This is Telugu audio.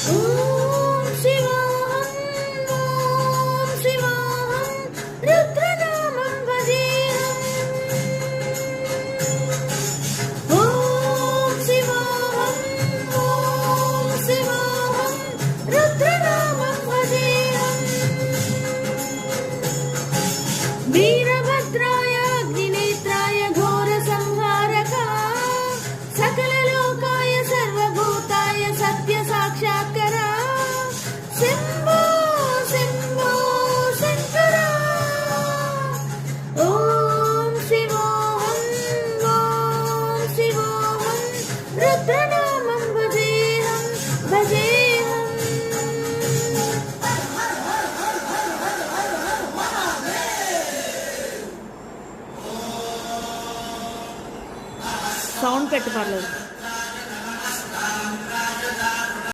ఓం శివోహం ఓం శివోహం రుద్రనామం భజేహం ఓం శివోహం ఓం శివోహం రుద్రనామం భజేహం వీరభద్రాయ అగ్నినేత్రాయ ఘోర సంహారక సకల లోకాయ సర్వభూతాయ సత్య సాక్షాత్కర శంభో శంభో శంకర ఓం శివోహం ఓం శివోహం రుద్రనామం భజేహం భజేహం సౌండ్ పెట్టు పర్లేదు.